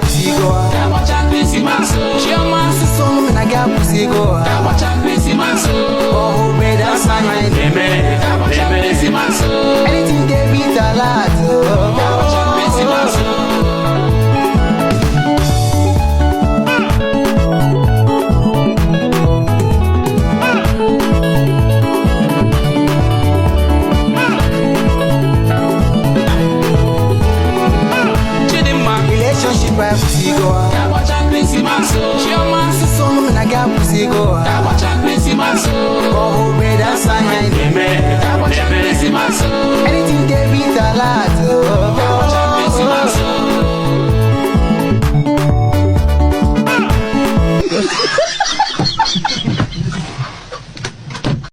pusigo. Chioma so me na ga pusigo. Oh, me da sign. Anything they beat a lot. Relationship I pusigo. Chioma so me na ga pusigo. Oh, me da sign. Anything they beat a lot.